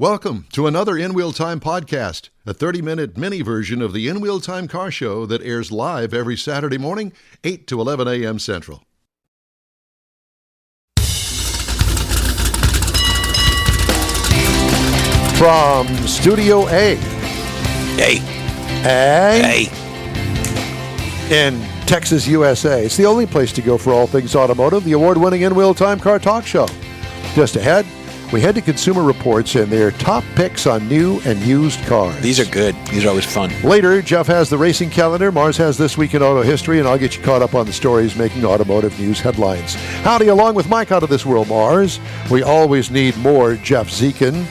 Welcome to another In Wheel Time podcast, a 30-minute mini version of the In Wheel Time car show that airs live every Saturday morning, 8 to 11 a.m. Central. From Studio A. In Texas, USA. It's the only place to go for all things automotive, the award-winning In Wheel Time car talk show. Just ahead, we head to Consumer Reports and their top picks on new and used cars. These are good. These are always fun. Later, Jeff has the racing calendar, Mars has This Week in Auto History, and I'll get you caught up on the stories making automotive news headlines. Howdy, along with Mike out of this world, Mars. We always need more Jeff Zekin.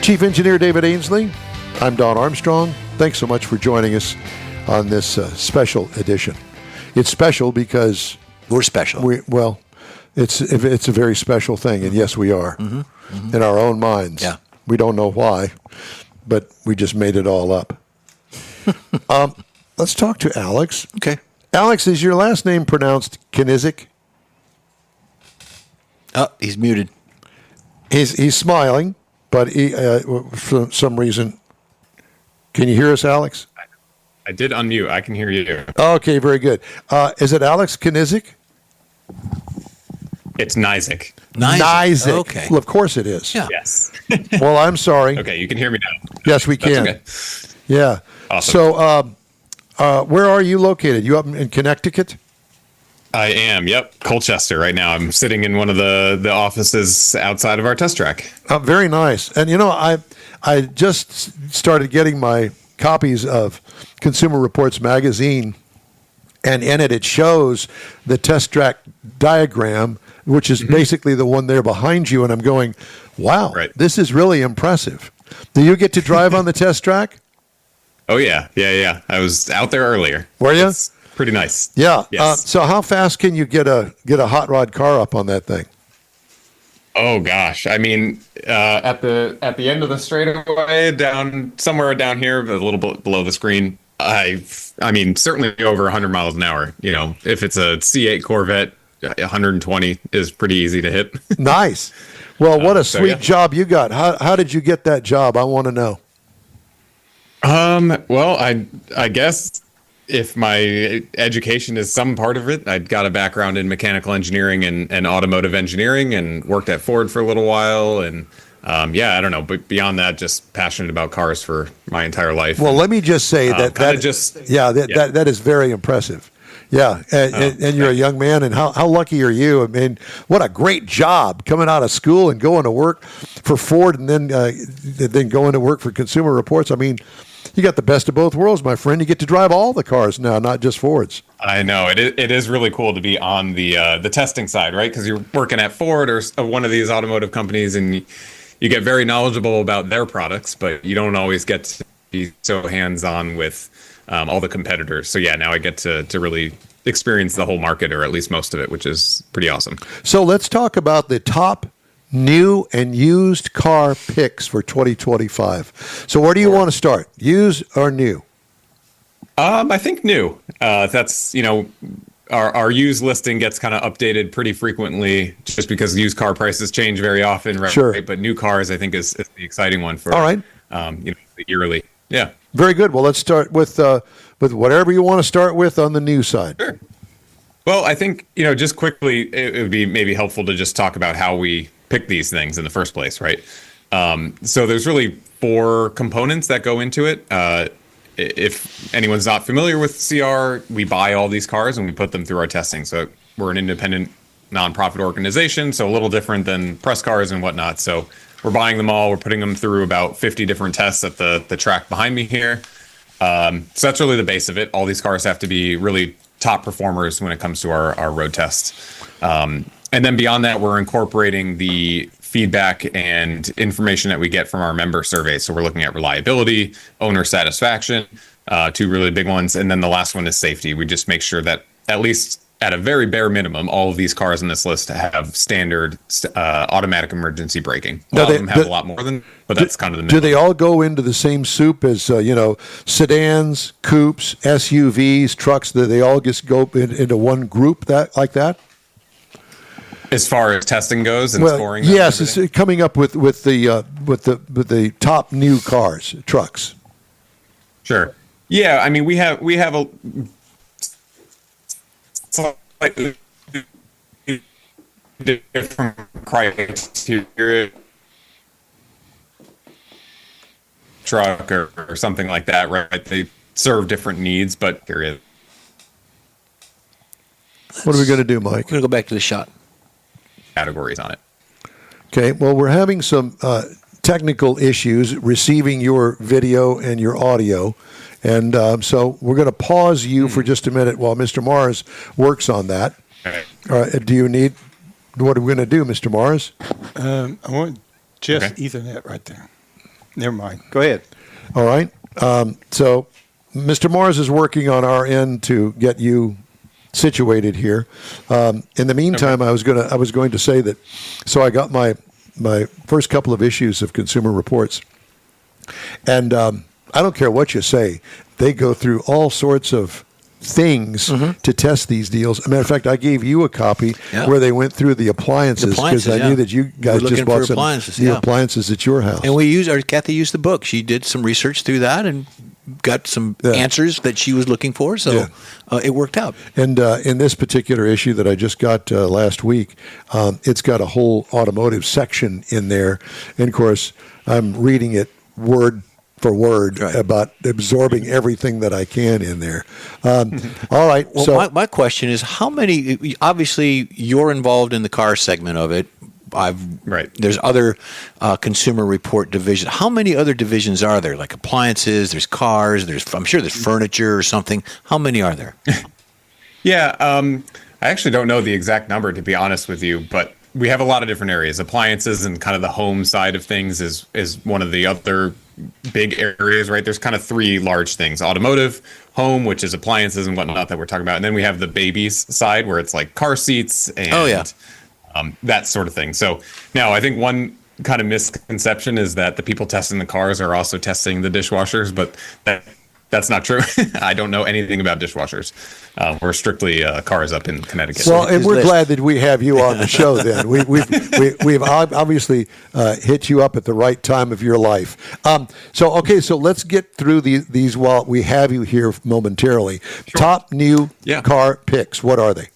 Chief Engineer David Ainsley. I'm Don Armstrong. Thanks so much for joining us on this special edition. It's special because we're special. It's a very special thing, and yes, we are, in our own minds. Yeah. We don't know why, but we just made it all up. Let's talk to Alex. Okay. Alex, is your last name pronounced Knizek? Oh, he's muted. He's smiling, but he, for some reason, can you hear us, Alex? I did unmute. I can hear you. Okay, very good. Is it Alex Knizek? It's Knizek. Knizek. Okay. Well, of course it is. Yeah. Yes. Well, I'm sorry. Okay, you can hear me now. Yes, we can. That's okay. Yeah. Awesome. So, where are you located? You up in Connecticut? I am. Yep. Colchester right now. I'm sitting in one of the offices outside of our test track. Very nice. And, I just started getting my copies of Consumer Reports magazine, and in it shows the test track diagram, which is basically the one there behind you, and I'm going, wow, This is really impressive. Do you get to drive on the test track? Oh, yeah. Yeah. I was out there earlier. Were you? It's pretty nice. Yeah. Yes. So how fast can you get a hot rod car up on that thing? Oh gosh, I mean, at the end of the straightaway, somewhere down here, a little bit below the screen, I mean, certainly over 100 miles an hour. If it's a C8 Corvette, 120 is pretty easy to hit. Nice. Well, what a sweet job you got. How did you get that job? I want to know. Well, I guess if my education is some part of it, I got a background in mechanical engineering and automotive engineering, and worked at Ford for a little while. And I don't know, but beyond that, just passionate about cars for my entire life. Well, let me just say that is very impressive. Yeah, and you're a young man, and how lucky are you? I mean, what a great job coming out of school and going to work for Ford, and then going to work for Consumer Reports. I mean, you got the best of both worlds, my friend. You get to drive all the cars now, not just Fords. I know it is really cool to be on the testing side, right? Because you're working at Ford or one of these automotive companies, and you get very knowledgeable about their products, but you don't always get to be so hands-on with all the competitors. So yeah, now I get to really experience the whole market, or at least most of it, which is pretty awesome. So let's talk about the top new and used car picks for 2025. So where do you want to start? Used or new? I think new. That's, our used listing gets kind of updated pretty frequently, just because used car prices change very often. Right? Sure. But new cars, I think, is the exciting one for, all right. The yearly. Yeah. Very good. Well, let's start with whatever you want to start with on the new side. Sure. Well, I think, just quickly, it would be maybe helpful to just talk about how we pick these things in the first place, right? So there's really 4 components that go into it. If anyone's not familiar with CR, we buy all these cars and we put them through our testing. So we're an independent nonprofit organization, so a little different than press cars and whatnot. So we're buying them all. We're putting them through about 50 different tests at the track behind me here. So that's really the base of it. All these cars have to be really top performers when it comes to our road tests. And then beyond that, we're incorporating the feedback and information that we get from our member surveys. So we're looking at reliability, owner satisfaction, 2 really big ones. And then the last one is safety. We just make sure that, at least at a very bare minimum, all of these cars on this list have standard automatic emergency braking. A lot of them have a lot more than, but that's kind of the minimum. Do they all go into the same soup as, sedans, coupes, SUVs, trucks? Do they all just go into one group like that? As far as testing goes and scoring. them and yes, everything? it's coming up with the top new cars, trucks. Sure. Yeah, I mean we have a slightly different criteria truck or something like that, right? They serve different needs, but period. What are we going to do, Mike? We're going to go back to the shot. Categories on it. Okay, well, we're having some technical issues receiving your video and your audio. And so we're going to pause you for just a minute while Mr. Mars works on that. Okay. What are we going to do, Mr. Mars? I want just Okay. Ethernet right there. Never mind. Go ahead. All right. So Mr. Mars is working on our end to get you situated here. In the meantime, I was going to say that. So I got my first couple of issues of Consumer Reports, and I don't care what you say, they go through all sorts of things to test these deals. As a matter of fact, I gave you a copy where they went through the appliances because I knew that you guys just bought some new appliances at your house. And Kathy used the book. She did some research through that and got some answers that she was looking for. So it worked out. And in this particular issue that I just got last week, it's got a whole automotive section in there. And of course, I'm reading it word for word about absorbing everything that I can in there. All right. Well, so my question is, how many? Obviously, you're involved in the car segment of it. There's other Consumer Report divisions. How many other divisions are there? Like appliances, there's cars, I'm sure there's furniture or something. How many are there? Yeah, I actually don't know the exact number, to be honest with you, but we have a lot of different areas. Appliances and kind of the home side of things is one of the other big areas, right? There's kind of three large things: automotive, home, which is appliances and whatnot that we're talking about, and then we have the babies side where it's like car seats and that sort of thing. So now I think one kind of misconception is that the people testing the cars are also testing the dishwashers, but that's not true. I don't know anything about dishwashers. We're strictly cars up in Connecticut. Well, and we're glad that we have you on the show. Then we've obviously hit you up at the right time of your life. So let's get through these while we have you here momentarily. Sure. Top new car picks. What are they?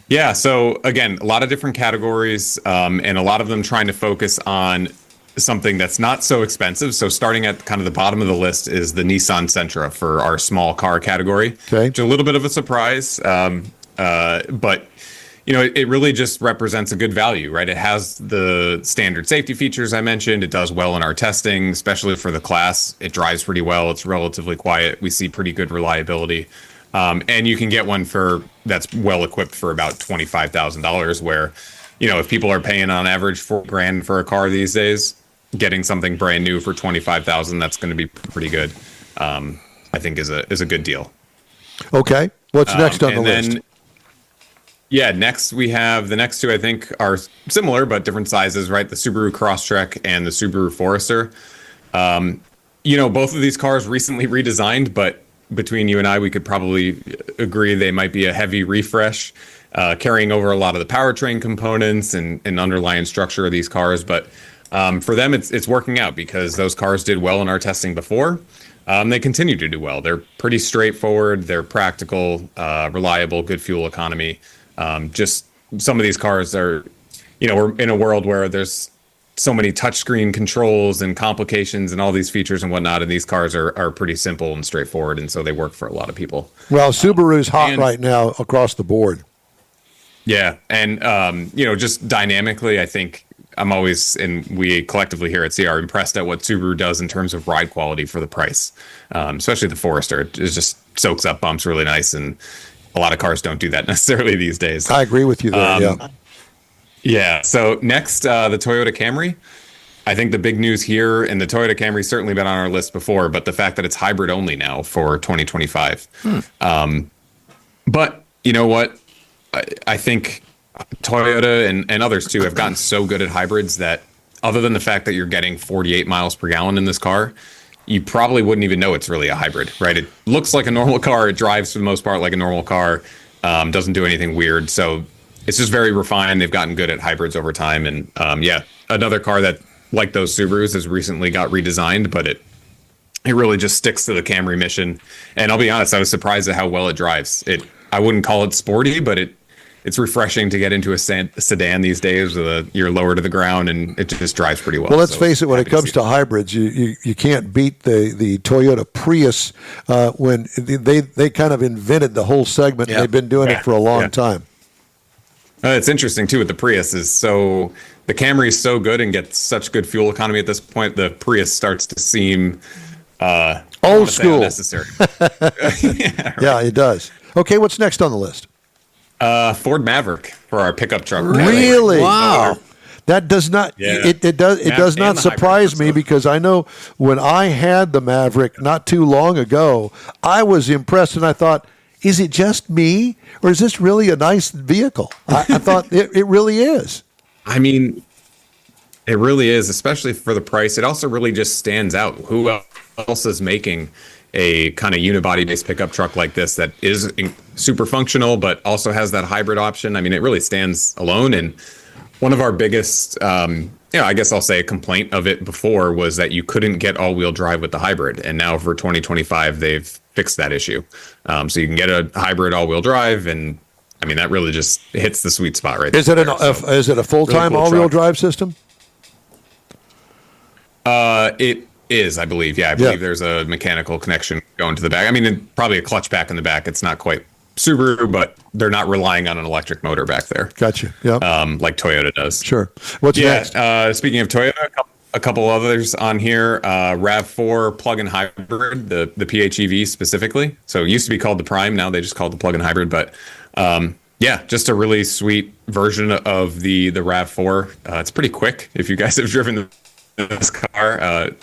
Yeah. So again, a lot of different categories, and a lot of them trying to focus on something that's not so expensive. So starting at kind of the bottom of the list is the Nissan Sentra for our small car category. Okay. Which is a little bit of a surprise, but it really just represents a good value, right? It has the standard safety features I mentioned. It does well in our testing, especially for the class. It drives pretty well. It's relatively quiet. We see pretty good reliability. And you can get one that's well equipped for about $25,000, where, if people are paying on average $4,000 for a car these days, getting something brand new for $25,000, that's going to be pretty good. I think is a good deal. Okay. What's next on the list? Next we have the next two, I think, are similar but different sizes, right? The Subaru Crosstrek and the Subaru Forester. Both of these cars recently redesigned, but between you and I, we could probably agree they might be a heavy refresh, carrying over a lot of the powertrain components and underlying structure of these cars. But for them, it's working out because those cars did well in our testing before. They continue to do well. They're pretty straightforward. They're practical, reliable, good fuel economy. Just some of these cars are, we're in a world where there's so many touchscreen controls and complications and all these features and whatnot, and these cars are pretty simple and straightforward, and so they work for a lot of people. Well, Subaru's hot right now across the board. Yeah, and just dynamically, I think I'm always, and we collectively here at CR, are impressed at what Subaru does in terms of ride quality for the price. Especially the Forester, it just soaks up bumps really nice, and a lot of cars don't do that necessarily these days. I agree with you there. Yeah. So next, the Toyota Camry. I think the big news here, and the Toyota Camry's certainly been on our list before, but the fact that it's hybrid only now for 2025. But you know what? I think Toyota and others too have gotten so good at hybrids that, other than the fact that you're getting 48 miles per gallon in this car, you probably wouldn't even know it's really a hybrid, right? It looks like a normal car. It drives for the most part like a normal car. Doesn't do anything weird. So it's just very refined. They've gotten good at hybrids over time, and yeah, another car that, like those Subarus, has recently got redesigned, but it really just sticks to the Camry mission. And I'll be honest, I was surprised at how well it drives. I wouldn't call it sporty, but it's refreshing to get into a sedan these days with you're lower to the ground, and it just drives pretty well. Well, let's face it, when it comes to hybrids, you can't beat the Toyota Prius when they kind of invented the whole segment, and they've been doing it for a long time. It's interesting, too, with the Prius is the Camry is so good and gets such good fuel economy at this point, the Prius starts to seem old school. Unnecessary. Yeah, it does. Okay, what's next on the list? Ford Maverick for our pickup truck. Really? Wow. That does not it does not surprise me, because I know when I had the Maverick not too long ago, I was impressed, and I thought, is it just me, or is this really a nice vehicle? I thought it really is. I mean, it really is, especially for the price. It also really just stands out. Who else is making a kind of unibody-based pickup truck like this that is super functional, but also has that hybrid option? I mean, it really stands alone. And one of our biggest, I guess I'll say a complaint of it before was that you couldn't get all-wheel drive with the hybrid. And now for 2025, they've fixed that issue. So you can get a hybrid all-wheel drive, and I mean, that really just hits the sweet spot right there. Is it a full-time really cool all-wheel truck. drive system? It is, I believe. Yeah, I believe there's a mechanical connection going to the back. I mean, probably a clutch pack in the back. It's not quite Subaru, but they're not relying on an electric motor back there. Gotcha. Yeah. Like Toyota does. Sure. What's next? Speaking of Toyota, a couple others on here. RAV4 plug-in hybrid, the PHEV specifically. So it used to be called the Prime. Now they just call it the plug-in hybrid. But just a really sweet version of the RAV4. It's pretty quick. If you guys have driven this car, it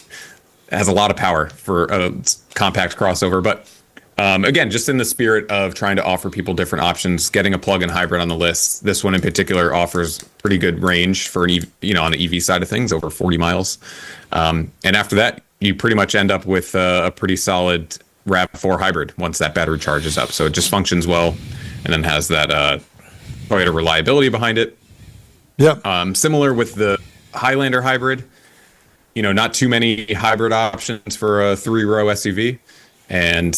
has a lot of power for a compact crossover. But again, just in the spirit of trying to offer people different options, getting a plug-in hybrid on the list. This one in particular offers pretty good range for an EV, on the EV side of things, over 40 miles. And after that, you pretty much end up with a pretty solid RAV4 hybrid once that battery charges up. So it just functions well, and then has that Toyota reliability behind it. Yep. Similar with the Highlander hybrid. Not too many hybrid options for a 3-row SUV. And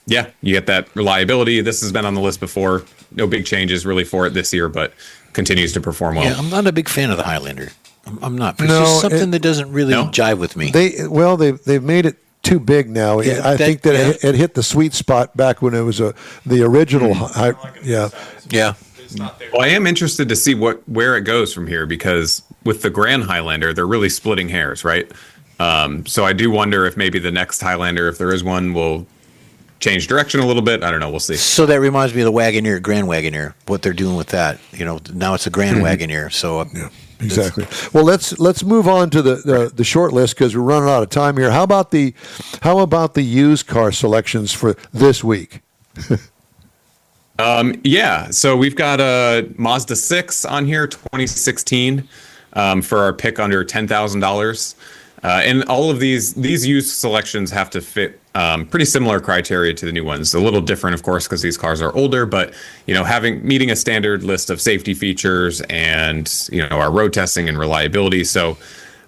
you get that reliability. This has been on the list before. No big changes really for it this year, but continues to perform well. Yeah, I'm not a big fan of the Highlander. I'm not. It's just something that doesn't really jive with me. They've made it too big now. Yeah, I think that it hit the sweet spot back when it was the original. Yeah. Well, I am interested to see where it goes from here, because with the Grand Highlander, they're really splitting hairs, right? So I do wonder if maybe the next Highlander, if there is one, will change direction a little bit. I don't know. We'll see. So that reminds me of the Wagoneer, Grand Wagoneer, what they're doing with that. Now it's a Grand Wagoneer. So exactly. Well, let's move on to the short list, because we're running out of time here. How about the used car selections for this week? So we've got a Mazda 6 on here, 2016, for our pick under $10,000. And all of these used selections have to fit pretty similar criteria to the new ones. A little different, of course, because these cars are older, but meeting a standard list of safety features and our road testing and reliability. So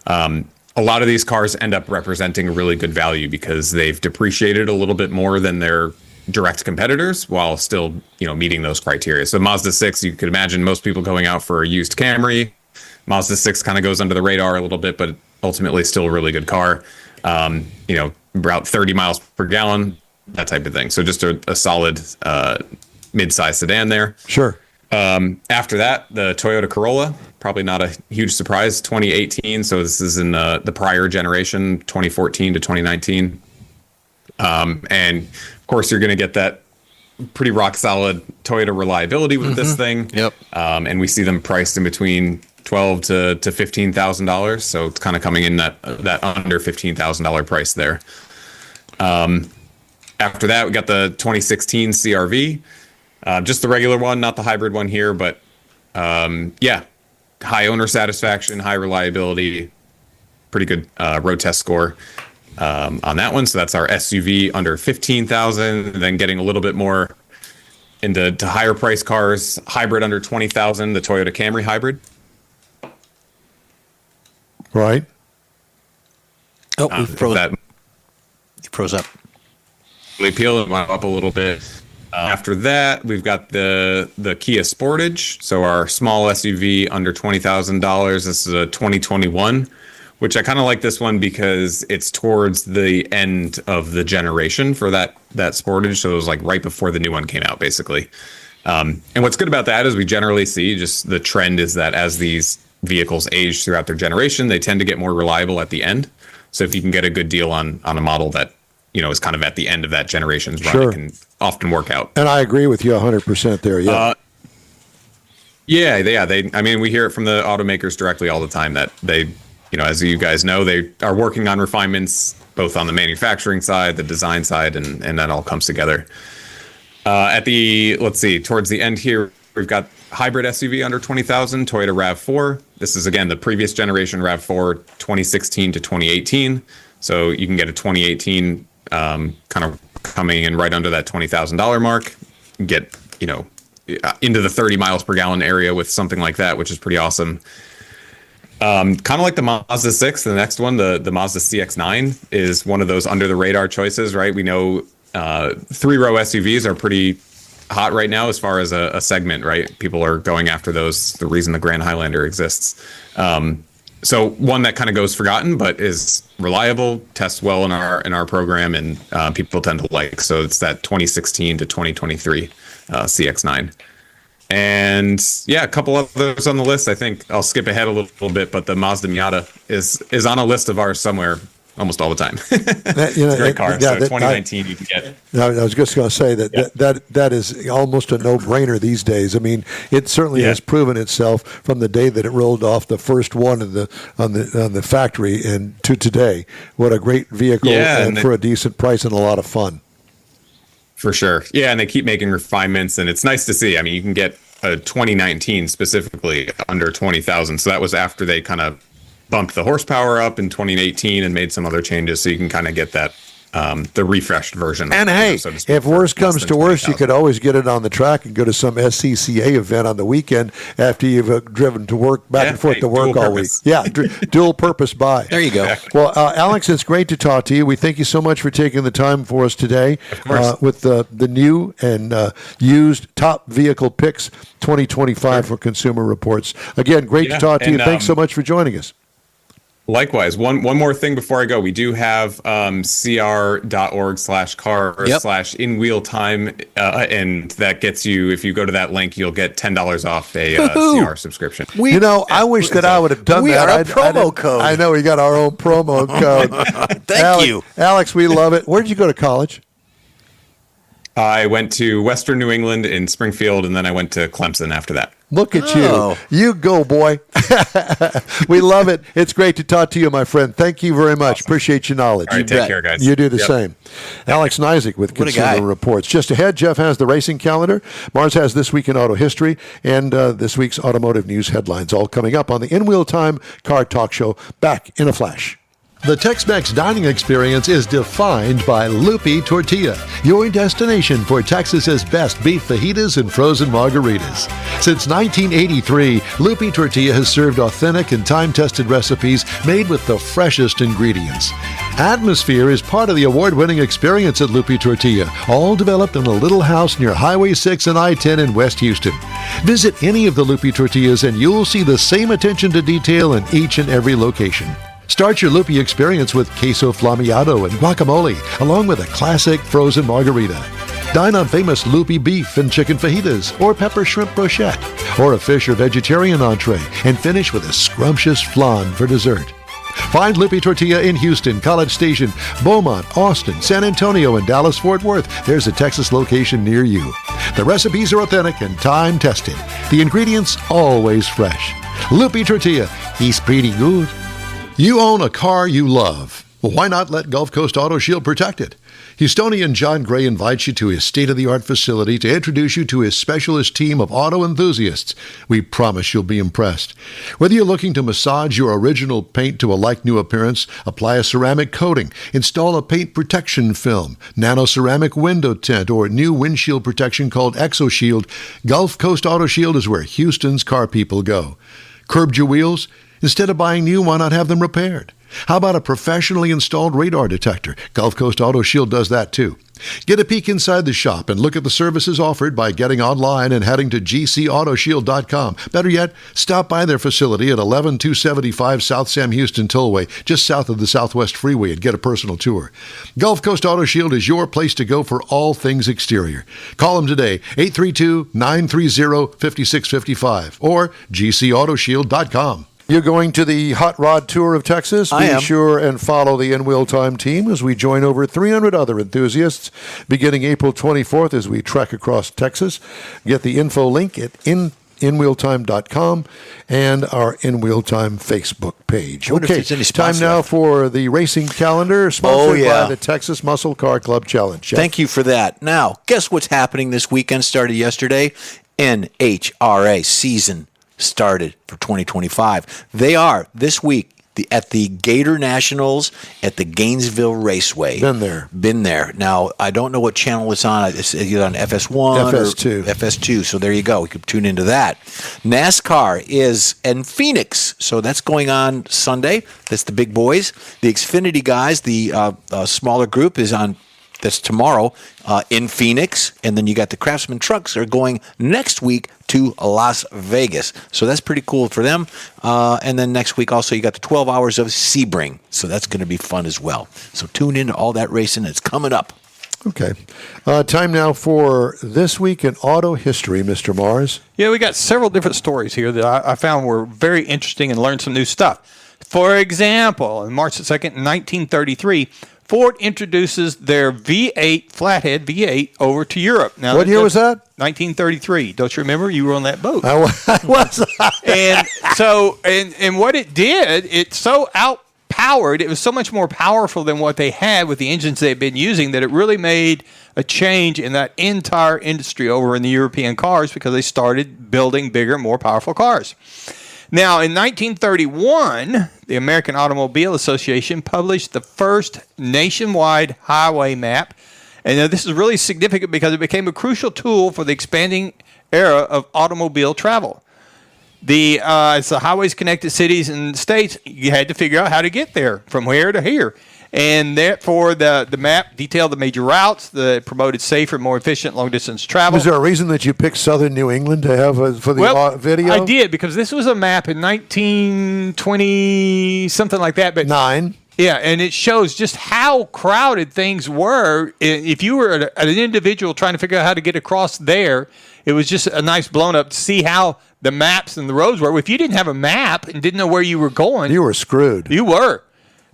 a lot of these cars end up representing a really good value because they've depreciated a little bit more than their direct competitors while still meeting those criteria. So Mazda 6, you could imagine most people going out for a used Camry. Mazda 6 kind of goes under the radar a little bit, but ultimately still a really good car. About 30 miles per gallon, that type of thing. So just a solid mid-size sedan there. Sure. After that, the Toyota Corolla, probably not a huge surprise, 2018. So this is in the prior generation, 2014 to 2019. And of course, you're going to get that pretty rock solid Toyota reliability with this thing. Yep. And we see them priced in between $12,000 to $15,000. So it's kind of coming in that under $15,000 price there. After that, we got the 2016 CRV, just the regular one, not the hybrid one here, but high owner satisfaction, high reliability, pretty good road test score on that one. So that's our SUV under $15,000. Then getting a little bit more into higher price cars, hybrid under 20,000, the Toyota Camry hybrid. Right. Oh, we froze. That He froze up. appeal, it went up a little bit. After that, we've got the Kia Sportage, so our small SUV under $20,000. This is a 2021, which I kind of like this one because it's towards the end of the generation for that Sportage. So it was like right before the new one came out, basically. And what's good about that is we generally see just the trend is that as these vehicles age throughout their generation, they tend to get more reliable at the end. So if you can get a good deal on a model that, is kind of at the end of that generation's run, it can often work out. And I agree with you 100% there. Yeah. We hear it from the automakers directly all the time that they, as you guys know, they are working on refinements both on the manufacturing side, the design side, and that all comes together. Towards the end here, we've got hybrid SUV under 20,000, Toyota RAV4. This is, again, the previous generation RAV4, 2016 to 2018. So you can get a 2018 kind of coming in right under that $20,000 mark, get, into the 30 miles per gallon area with something like that, which is pretty awesome. Kind of like the Mazda 6, the next one, the Mazda CX-9 is one of those under the radar choices, right? We know 3-row SUVs are pretty hot right now as far as a segment, right? People are going after those, the reason the Grand Highlander exists. So one that kind of goes forgotten, but is reliable, tests well in our program, and people tend to like. So it's that 2016 to 2023 CX-9. And yeah, a couple others on the list. I think I'll skip ahead a little bit, but the Mazda Miata is on a list of ours somewhere almost all the time. It's a great car. So 2019 you can get it. I was just going to say that is almost a no-brainer these days. I mean, it certainly has proven itself from the day that it rolled off the first one on the factory and to today. What a great vehicle and for a decent price and a lot of fun. For sure. Yeah, and they keep making refinements, and it's nice to see. I mean, you can get a 2019 specifically under 20,000. So that was after they kind of bumped the horsepower up in 2018 and made some other changes, so you can kind of get that the refreshed version. And hey, so if worse comes to worse, you could always get it on the track and go to some SCCA event on the weekend after you've driven to work, back and forth to work all week. Yeah, dual purpose buy. There you go. Exactly. Well, Alex, it's great to talk to you. We thank you so much for taking the time for us today with the new and used top vehicle picks 2025 for Consumer Reports. Again, great to talk to you. Thanks so much for joining us. Likewise. One more thing before I go. We do have cr.org/car/in-wheel time, and that gets you, if you go to that link, you'll get $10 off a CR subscription. I wish that I would have done that. We are a promo code. I know, we got our own promo code. Thank you. Alex, we love it. Where did you go to college? I went to Western New England in Springfield, and then I went to Clemson after that. Look at you. You go, boy. We love it. It's great to talk to you, my friend. Thank you very much. Awesome. Appreciate your knowledge. All right, take care, guys. You do the same. Alex Knizek with Consumer Reports. Just ahead, Jeff has the racing calendar. Mars has This Week in Auto History and this week's automotive news headlines, all coming up on the In Wheel Time Car Talk Show. Back in a flash. The Tex-Mex dining experience is defined by Lupi Tortilla, your destination for Texas's best beef fajitas and frozen margaritas. Since 1983, Lupi Tortilla has served authentic and time-tested recipes made with the freshest ingredients. Atmosphere is part of the award-winning experience at Lupi Tortilla, all developed in a little house near Highway 6 and I-10 in West Houston. Visit any of the Lupi Tortillas and you'll see the same attention to detail in each and every location. Start your Lupi experience with queso flammeado and guacamole, along with a classic frozen margarita. Dine on famous Lupi beef and chicken fajitas, or pepper shrimp brochette, or a fish or vegetarian entree, and finish with a scrumptious flan for dessert. Find Lupi Tortilla in Houston, College Station, Beaumont, Austin, San Antonio, and Dallas-Fort Worth. There's a Texas location near you. The recipes are authentic and time-tested. The ingredients always fresh. Lupi Tortilla, he's pretty good. You own a car you love. Well, why not let Gulf Coast Auto Shield protect it? Houstonian John Gray invites you to his state-of-the-art facility to introduce you to his specialist team of auto enthusiasts. We promise you'll be impressed. Whether you're looking to massage your original paint to a like-new appearance, apply a ceramic coating, install a paint protection film, nano-ceramic window tint, or new windshield protection called ExoShield, Gulf Coast Auto Shield is where Houston's car people go. Curbed your wheels? Instead of buying new, why not have them repaired? How about a professionally installed radar detector? Gulf Coast Auto Shield does that too. Get a peek inside the shop and look at the services offered by getting online and heading to gcautoshield.com. Better yet, stop by their facility at 11275 South Sam Houston Tollway, just south of the Southwest Freeway, and get a personal tour. Gulf Coast Auto Shield is your place to go for all things exterior. Call them today, 832-930-5655 or gcautoshield.com. You're going to the Hot Rod Tour of Texas. I am. Be sure and follow the In Wheel Time team as we join over 300 other enthusiasts beginning April 24th as we trek across Texas. Get the info link at inwheeltime.com and our In Wheel Time Facebook page. I wonder if Okay, there's any time spots now left. for the racing calendar sponsored yeah. by the Texas Muscle Car Club Challenge. Jeff? Thank you for that. Now, guess what's happening this weekend? Started yesterday. NHRA season started for 2025. They are this week at the Gator Nationals at the Gainesville Raceway. Been there. Now, I don't know what channel it's on. It's either on FS1 FS2. or FS2. So there you go. You can tune into that. NASCAR is in Phoenix. So that's going on Sunday. That's the big boys. The Xfinity guys, the smaller group, is on. That's tomorrow in Phoenix. And then you got the Craftsman trucks are going next week to Las Vegas. So that's pretty cool for them. And then next week also you got the 12 hours of Sebring. So that's going to be fun as well. So tune into all that racing. It's coming up. Okay. Time now for This Week in Auto History, Mr. Mars. Yeah, we got several different stories here that I found were very interesting and learned some new stuff. For example, on March 2nd, 1933, Ford introduces their V8, flathead V8, over to Europe. Now, What year was that? 1933. Don't you remember? You were on that boat. I was. And so, and what it did, it so outpowered, it was so much more powerful than what they had with the engines they'd been using that it really made a change in that entire industry over in the European cars because they started building bigger, more powerful cars. Now, in 1931, the American Automobile Association published the first nationwide highway map. And this is really significant because it became a crucial tool for the expanding era of automobile travel. As the highways connected cities and states, you had to figure out how to get there from here to here. And therefore, the map detailed the major routes that promoted safer, more efficient long-distance travel. Was there a reason that you picked southern New England to have for the video? I did, because this was a map in 1920, something like that. But 9. Yeah, and it shows just how crowded things were. If you were an individual trying to figure out how to get across there, it was just a nice blown up to see how the maps and the roads were. If you didn't have a map and didn't know where you were going, You were screwed. you were.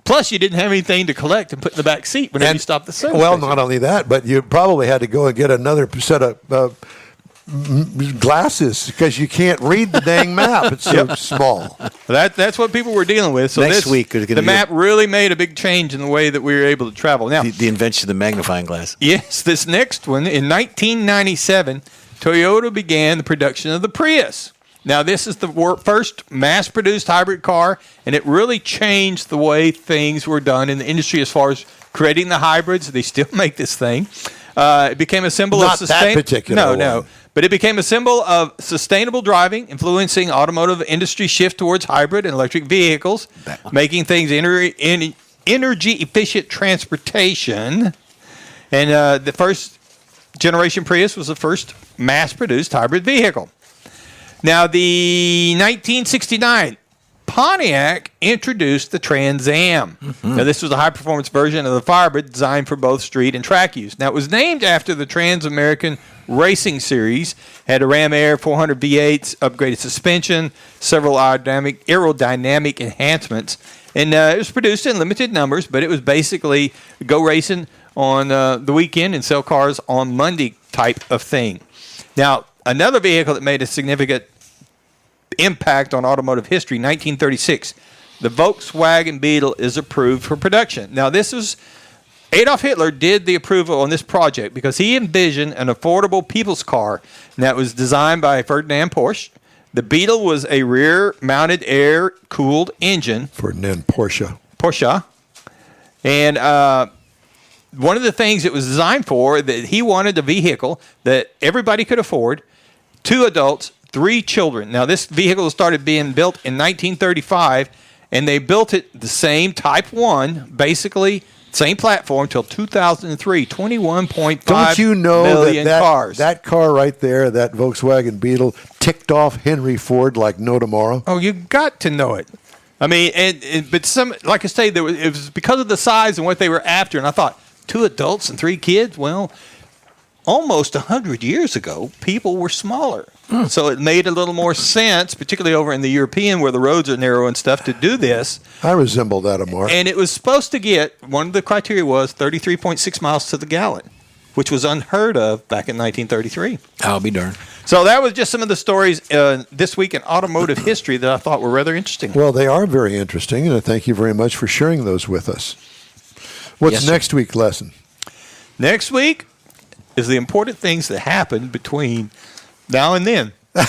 Plus, you didn't have anything to collect and put in the back seat whenever you stopped the service Well, station. not only that, but you probably had to go and get another set of glasses because you can't read the dang map. It's so small. That's what people were dealing with. So Next week is gonna the be map really made a big change in the way that we were able to travel. Now, The invention of the magnifying glass. yes, this next one, in 1997, Toyota began the production of the Prius. Now, this is the first mass-produced hybrid car, and it really changed the way things were done in the industry as far as creating the hybrids. They still make this thing. It became a symbol Not of that particular No. one. But it became a symbol of sustainable driving, influencing automotive industry shift towards hybrid and electric vehicles, making things energy-efficient transportation. And the first generation Prius was the first mass-produced hybrid vehicle. Now, the 1969 Pontiac introduced the Trans Am. Mm-hmm. Now, this was a high-performance version of the Firebird designed for both street and track use. Now, it was named after the Trans-American Racing Series, had a Ram Air 400 V8s, upgraded suspension, several aerodynamic enhancements, and it was produced in limited numbers, but it was basically go racing on the weekend and sell cars on Monday type of thing. Now, another vehicle that made a significant impact on automotive history, 1936, the Volkswagen Beetle is approved for production. Now, this is Adolf Hitler did the approval on this project because he envisioned an affordable people's car that was designed by Ferdinand Porsche. The Beetle was a rear-mounted air-cooled engine. Ferdinand Porsche. And one of the things it was designed for, that he wanted a vehicle that everybody could afford, 2 adults, 3 children. Now, this vehicle started being built in 1935, and they built it the same Type 1, basically same platform, till 2003, 21.5 Don't you know million that cars. That car right there, that Volkswagen Beetle, ticked off Henry Ford like no tomorrow? Oh, you got to know it. I mean, but some, like I say, it was because of the size and what they were after, and I thought, 2 adults and 3 kids? Well, almost 100 years ago, people were smaller. So it made a little more sense, particularly over in the European where the roads are narrow and stuff, to do this. I resemble that, Amar. And it was supposed to get, one of the criteria was 33.6 miles to the gallon, which was unheard of back in 1933. I'll be darned. So that was just some of the stories this week in automotive history that I thought were rather interesting. Well, they are very interesting, and I thank you very much for sharing those with us. What's next week's lesson? Next week is the important things that happen between now and then. That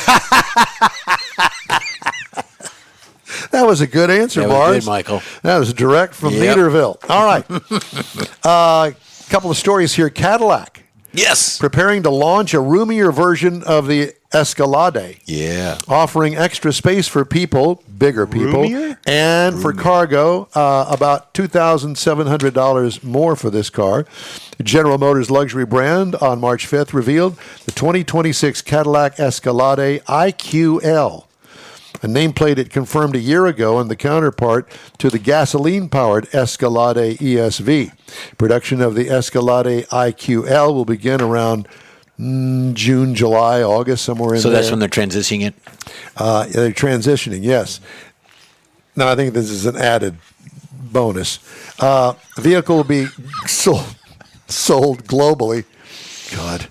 was a good answer, That was Mars. good, Michael. That was direct from Yep. Neaterville. All right. Couple of stories here. Cadillac Yes. preparing to launch a roomier version of the Escalade, Yeah. offering extra space for people, bigger people, Roomier? and for cargo, about $2,700 more for this car. General Motors luxury brand on March 5th revealed the 2026 Cadillac Escalade IQL, a nameplate it confirmed a year ago and the counterpart to the gasoline-powered Escalade ESV. Production of the Escalade IQL will begin around June, July, August, somewhere in there. So that's when they're transitioning it? They're transitioning, yes. Now, I think this is an added bonus. The vehicle will be sold globally. God.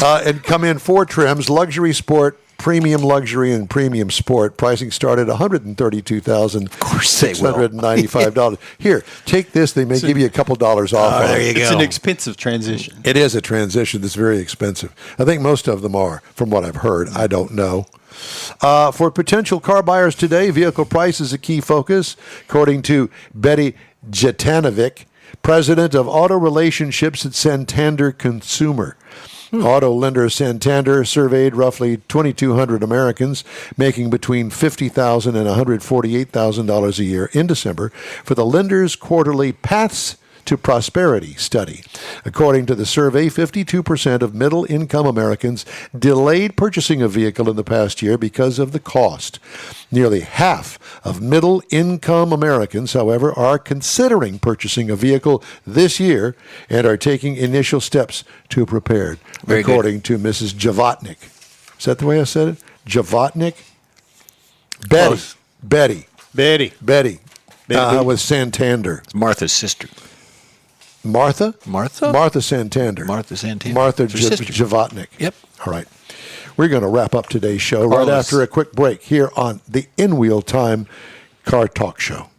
And come in 4 trims, luxury sport, premium luxury, and premium sport. Pricing started at $132,695. Here, take this. They may give you a couple dollars off. Oh, there you go. It's an expensive transition. It is a transition that's very expensive. I think most of them are, from what I've heard. I don't know. For potential car buyers today, vehicle price is a key focus, according to Betty Jetanovic, president of auto relationships at Santander Consumer. Auto lender Santander surveyed roughly 2,200 Americans making between $50,000 and $148,000 a year in December for the lender's quarterly Paths to Prosperity study. According to the survey, 52% of middle-income Americans delayed purchasing a vehicle in the past year because of the cost. Nearly half of middle-income Americans, however, are considering purchasing a vehicle this year and are taking initial steps to prepare, according to Mrs. Javatnik. Is that the way I said it? Javatnik? Close. Betty. Betty. With Santander. It's Martha's sister. Martha? Martha Santander. Martha Santander. Martha It's her sister. Javatnik. Yep. All right. We're going to wrap up today's show right Carlos. after a quick break here on the In Wheel Time Car Talk Show.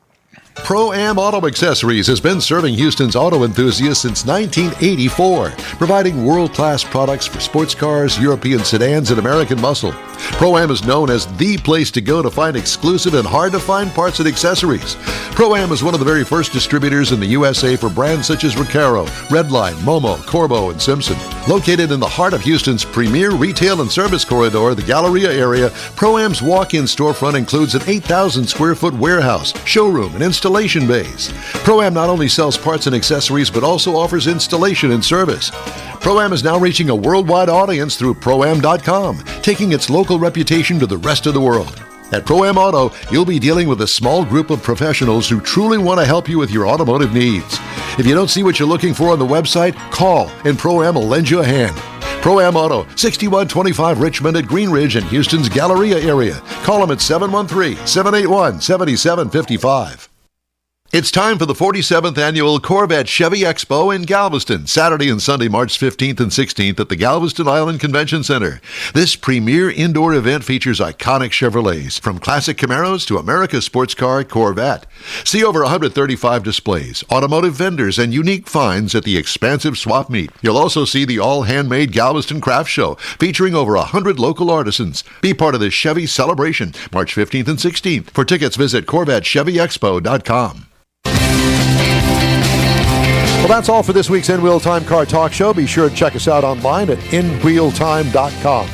Pro-Am Auto Accessories has been serving Houston's auto enthusiasts since 1984, providing world-class products for sports cars, European sedans, and American muscle. Pro-Am is known as the place to go to find exclusive and hard-to-find parts and accessories. Pro-Am is one of the very first distributors in the USA for brands such as Recaro, Redline, Momo, Corbo, and Simpson. Located in the heart of Houston's premier retail and service corridor, the Galleria area, Pro-Am's walk-in storefront includes an 8,000-square-foot warehouse, showroom, and installation bays. Pro-Am not only sells parts and accessories, but also offers installation and service. Pro-Am is now reaching a worldwide audience through Pro-Am.com, taking its local reputation to the rest of the world. At Pro-Am Auto, you'll be dealing with a small group of professionals who truly want to help you with your automotive needs. If you don't see what you're looking for on the website, call and Pro-Am will lend you a hand. Pro-Am Auto, 6125 Richmond at Green Ridge in Houston's Galleria area. Call them at 713-781-7755. It's time for the 47th Annual Corvette Chevy Expo in Galveston, Saturday and Sunday, March 15th and 16th at the Galveston Island Convention Center. This premier indoor event features iconic Chevrolets, from classic Camaros to America's sports car Corvette. See over 135 displays, automotive vendors, and unique finds at the expansive swap meet. You'll also see the all-handmade Galveston Craft Show, featuring over 100 local artisans. Be part of this Chevy celebration, March 15th and 16th. For tickets, visit CorvetteChevyExpo.com. Well, that's all for this week's In Wheel Time Car Talk Show. Be sure to check us out online at InWheelTime.com.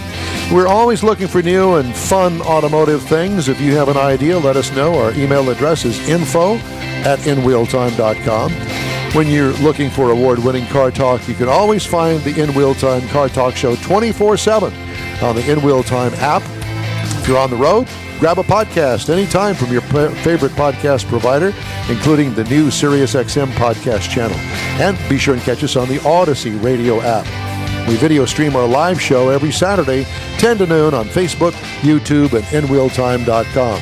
We're always looking for new and fun automotive things. If you have an idea, let us know. Our email address is info@InWheelTime.com. When you're looking for award-winning car talk, you can always find the In Wheel Time Car Talk Show 24/7 on the In Wheel Time app. If you're on the road, grab a podcast anytime from your favorite podcast provider, including the new SiriusXM podcast channel. And be sure and catch us on the Odyssey radio app. We video stream our live show every Saturday, 10 to noon on Facebook, YouTube, and InWheelTime.com.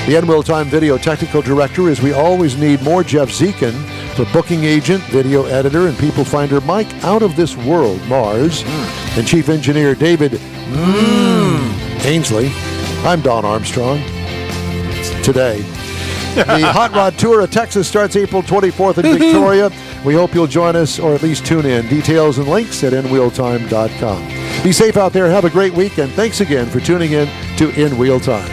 The In Wheel Time video technical director is we always need more Jeff Zekin, the booking agent, video editor, and people finder Mike Out of This World, Mars, and chief engineer David Ainsley. I'm Don Armstrong. Today, the Hot Rod Tour of Texas starts April 24th in Victoria. We hope you'll join us, or at least tune in. Details and links at InWheelTime.com. Be safe out there. Have a great week, and thanks again for tuning in to In Wheel Time.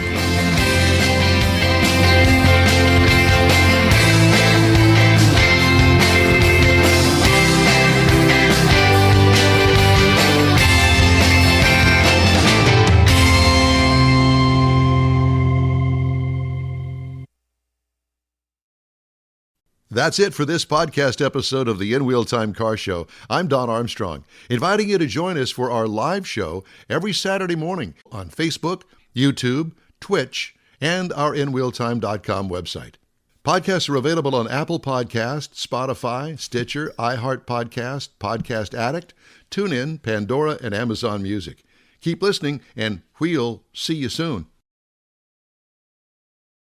That's it for this podcast episode of the In Wheel Time Car Show. I'm Don Armstrong, inviting you to join us for our live show every Saturday morning on Facebook, YouTube, Twitch, and our InWheelTime.com website. Podcasts are available on Apple Podcasts, Spotify, Stitcher, iHeart Podcast, Podcast Addict, TuneIn, Pandora, and Amazon Music. Keep listening, and we'll see you soon.